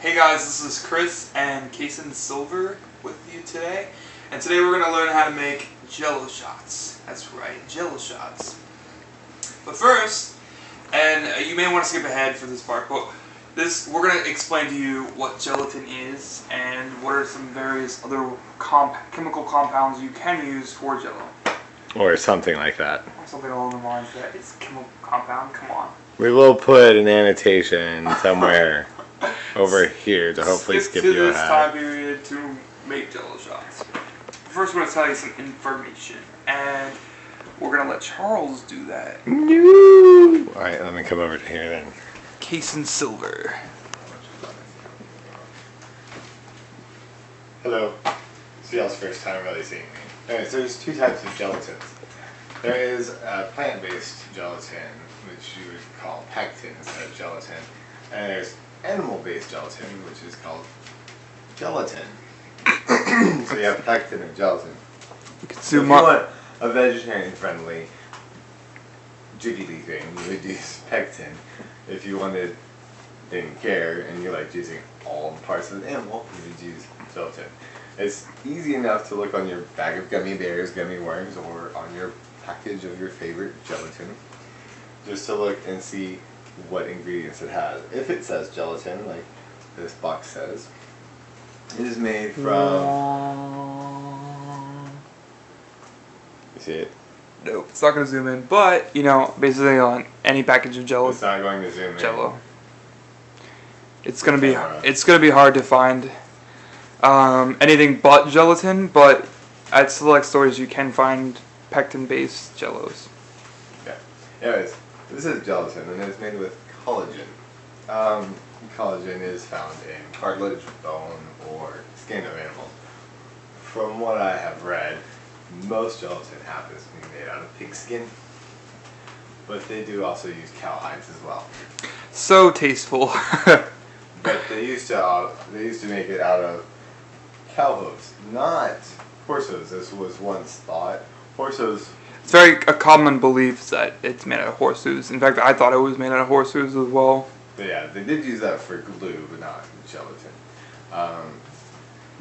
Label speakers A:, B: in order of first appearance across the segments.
A: Hey guys, this is Chris and Kason Silver with you today. And today we're going to learn how to make Jello shots. That's right, Jello shots. But first, and you may want to skip ahead for this part, but we're going to explain to you what gelatin is and what are some various other chemical compounds you can use for Jello.
B: Or something like that.
A: Or something along the lines that it's a chemical compound, come on.
B: We will put an annotation somewhere over here to hopefully skip you
A: this
B: ahead.
A: time period to make Jello shots. First, we're going to tell you some information, and we're going to let Charles do that.
B: No. All right, let me come over to here then.
A: Kason Silver.
B: Hello. It's y'all's first time really seeing me. Anyways, there's two types of gelatins. There is plant-based gelatin, which you would call pectin instead of gelatin, and there's animal-based gelatin, which is called gelatin. So you have pectin and gelatin. So if you want a vegetarian-friendly jiggly thing, you would use pectin. If you didn't care, and you liked using all parts of the animal, you would use gelatin. It's easy enough to look on your bag of gummy bears, gummy worms, or on your package of your favorite gelatin, just to look and see what ingredients it has. If it says gelatin, like this box says, it is made from... You see it?
A: Nope, it's not going to zoom in, but, basically on any package of Jello.
B: It's not going to zoom in.
A: Jello. It's going to be hard to find anything but gelatin, but at select stores you can find pectin-based Jellos.
B: Yeah. Anyways, this is gelatin, and it's made with collagen. Collagen is found in cartilage, bone, or skin of animals. From what I have read, most gelatin happens to be made out of pig skin, but they do also use cow hides as well.
A: So tasteful.
B: But they used to make it out of cow hooves, not horse hooves. This was once thought. Horse hooves.
A: It's very a common belief that it's made out of horse hooves. In fact, I thought it was made out of horse hooves as well.
B: But yeah, they did use that for glue, but not gelatin.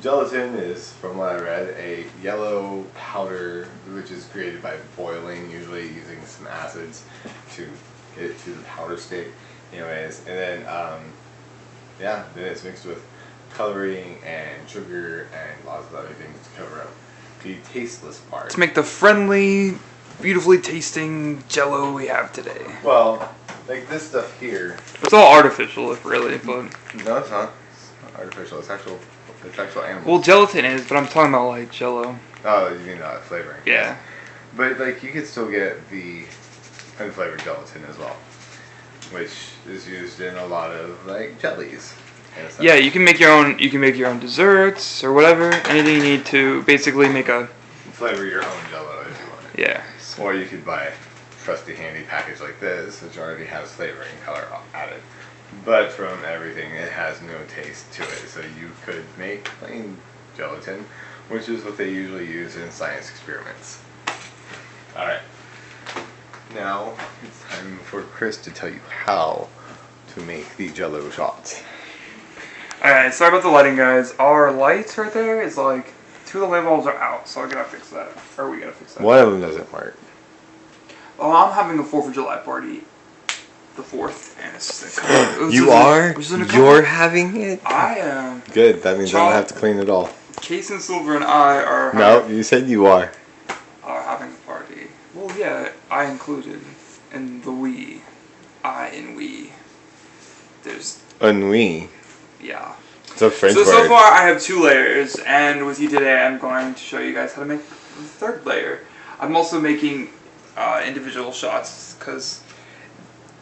B: Gelatin is, from what I read, a yellow powder which is created by boiling, usually using some acids to get it to the powder state. Anyways, and then then it's mixed with coloring and sugar and lots of other things to cover up the tasteless part.
A: To make the friendly, beautifully tasting Jello we have today.
B: Well, like this stuff here.
A: It's all artificial, really, but...
B: No, it's not. It's not artificial. It's actual animal.
A: Well, gelatin is, but I'm talking about, like, Jello.
B: Oh, you mean flavoring?
A: Yeah.
B: But, like, you could still get the unflavored gelatin as well, which is used in a lot of, like, jellies.
A: Yeah, you can make your own. You can make your own desserts or whatever. Anything you need to basically make a
B: flavor your own Jello if you want it.
A: Yeah.
B: Or you could buy a trusty handy package like this, which already has flavoring color added. But from everything, it has no taste to it. So you could make plain gelatin, which is what they usually use in science experiments. All right. Now it's time for Chris to tell you how to make the Jello shots.
A: Alright, sorry about the lighting, guys. Our lights right there is like, two of the light bulbs are out, so I gotta fix that. Or we gotta fix that.
B: One of them doesn't work.
A: Oh, I'm having a 4th of July party. The 4th, and it's just
B: You are? You're having it?
A: I am.
B: Good, that means I don't have to clean it all.
A: Kason Silver and I are
B: No, you said you are.
A: Having a party. Well, yeah, I included in the we. I and we. There's...
B: Ennui.
A: Yeah.
B: It's a French word.
A: So far I have 2 layers, and with you today I'm going to show you guys how to make the 3rd layer. I'm also making individual shots, because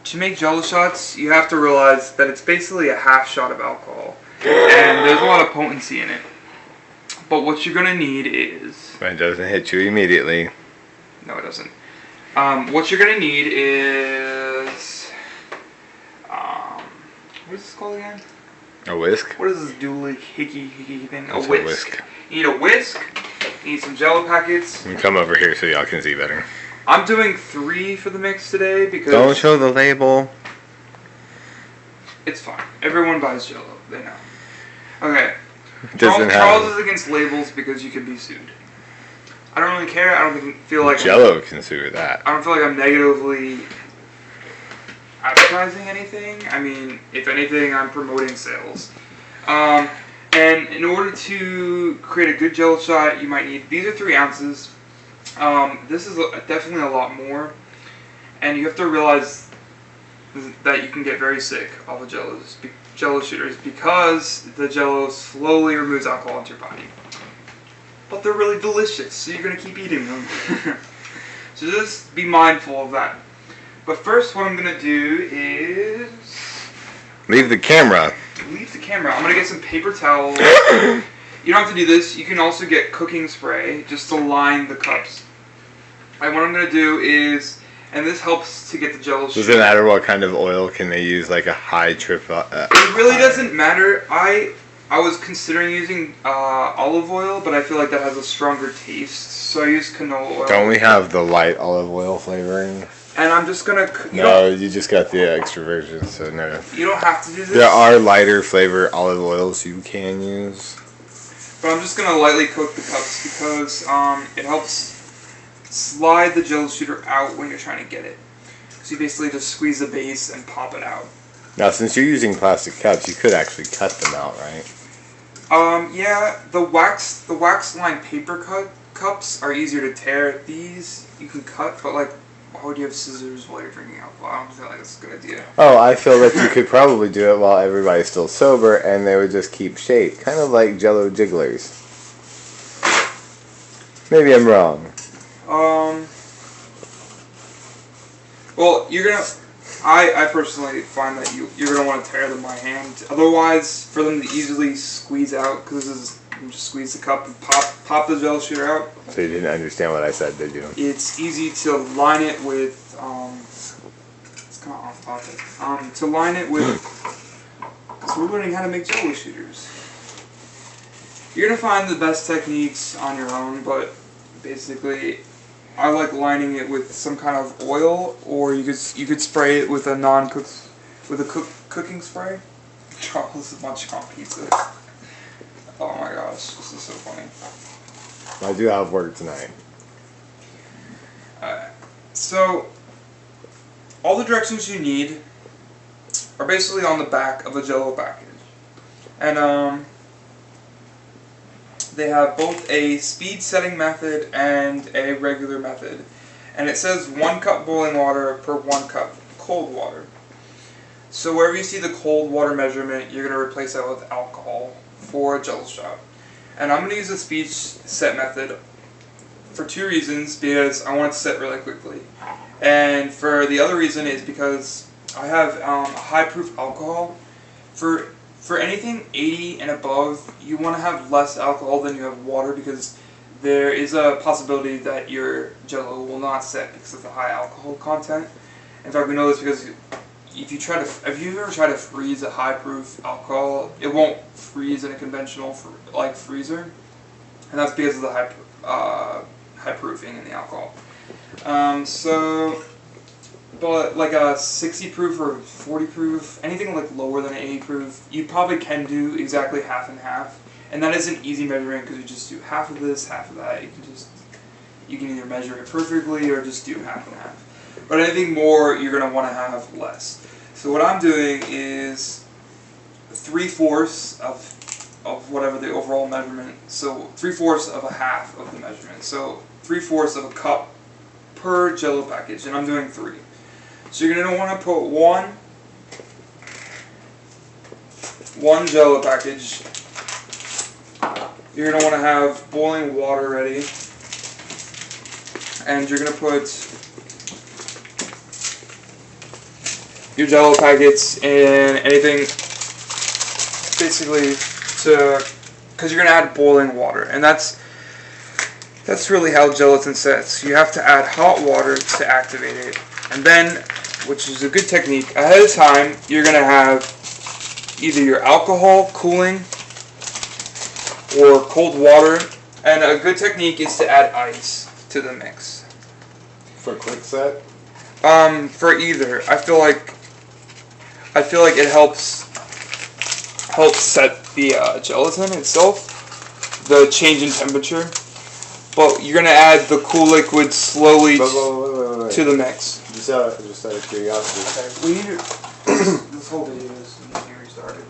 A: to make Jello shots, you have to realize that it's basically a half shot of alcohol, and there's a lot of potency in it. But what you're going to need is...
B: It doesn't hit you immediately.
A: No, it doesn't. What you're going to need is... what is this called again?
B: A whisk?
A: What is this doodly hickey thing?
B: That's
A: a whisk. You need a whisk. You need some Jello packets.
B: You come over here so y'all can see better.
A: I'm doing 3 for the mix today because...
B: Don't show the label.
A: It's fine. Everyone buys Jello. They know. Okay.
B: Doesn't
A: Charles
B: have
A: is against labels because you could be sued. I don't really care. I don't feel like
B: Jello consider that.
A: I don't feel like I'm negatively advertising anything. I mean, if anything, I'm promoting sales. And in order to create a good Jello shot, you might need, these are 3 ounces. This is definitely a lot more. And you have to realize that you can get very sick off of Jello shooters because the Jello slowly removes alcohol into your body. But they're really delicious, so you're going to keep eating them. So just be mindful of that. But first, what I'm going to do is...
B: Leave the camera.
A: Leave the camera. I'm going to get some paper towels. You don't have to do this. You can also get cooking spray just to line the cups. And what I'm going to do is, and this helps to get the Jello
B: Does it matter what kind of oil? Can they use like a high trip?
A: It really doesn't matter. I was considering using olive oil, but I feel like that has a stronger taste, so I use canola oil.
B: Don't we have the light olive oil flavoring?
A: And I'm just gonna...
B: You just got the extra version, so no.
A: You don't have to do this.
B: There are lighter flavor olive oils you can use.
A: But I'm just gonna lightly coat the cups because it helps slide the Jello shooter out when you're trying to get it. So you basically just squeeze the base and pop it out.
B: Now, since you're using plastic cups, you could actually cut them out, right?
A: Yeah, the wax lined paper cups are easier to tear. These you can cut, but like, why would you have scissors while you're drinking alcohol? I don't feel like that's a good idea.
B: Oh, I feel that you could probably do it while everybody's still sober, and they would just keep shape, kind of like Jello jigglers. Maybe I'm wrong.
A: Well, you're gonna. I personally find that you're gonna want to tear them by hand. Otherwise, for them to easily squeeze out, because this is you just squeeze the cup and pop the Jello shooter out.
B: So you didn't understand what I said, did you?
A: It's easy to line it with. It's kind of off topic. To line it with. So we're learning how to make Jello shooters. You're gonna find the best techniques on your own, but basically, I like lining it with some kind of oil, or you could spray it with a cooking spray. Charles is munching on pizza. Oh my gosh, this is so funny.
B: I do have work tonight.
A: So, all the directions you need are basically on the back of a Jello package, and they have both a speed setting method and a regular method. And it says 1 cup boiling water per 1 cup cold water. So wherever you see the cold water measurement, you're going to replace that with alcohol for a Jello shot. And I'm going to use the speed set method for 2 reasons. Because I want it to set really quickly. And for the other reason is because I have a high proof alcohol. For anything 80 and above, you want to have less alcohol than you have water because there is a possibility that your Jello will not set because of the high alcohol content. In fact, we know this because if you ever try to freeze a high proof alcohol, it won't freeze in a conventional freezer, and that's because of the high proofing in the alcohol. But like a 60 proof or 40 proof, anything like lower than 80 proof, you probably can do exactly half and half. And that isn't easy measuring because you just do half of this, half of that. You can either measure it perfectly or just do half and half. But anything more, you're going to want to have less. So what I'm doing is 3/4 of whatever the overall measurement. So 3/4 of a half of the measurement. So 3/4 of a cup per Jello package, and I'm doing 3. So you're going to want to put one Jello package. You're going to want to have boiling water ready. And you're going to put your Jello packets in anything, basically, because you're going to add boiling water. And that's really how gelatin sets. You have to add hot water to activate it. And then, which is a good technique, ahead of time, you're going to have either your alcohol cooling or cold water. And a good technique is to add ice to the mix.
B: For quick set?
A: For either. I feel like, I feel like it helps set the gelatin itself, the change in temperature. But you're gonna add the cool liquid slowly
B: Wait.
A: to the mix.
B: Just out of curiosity.
A: Okay, this whole video is getting restarted.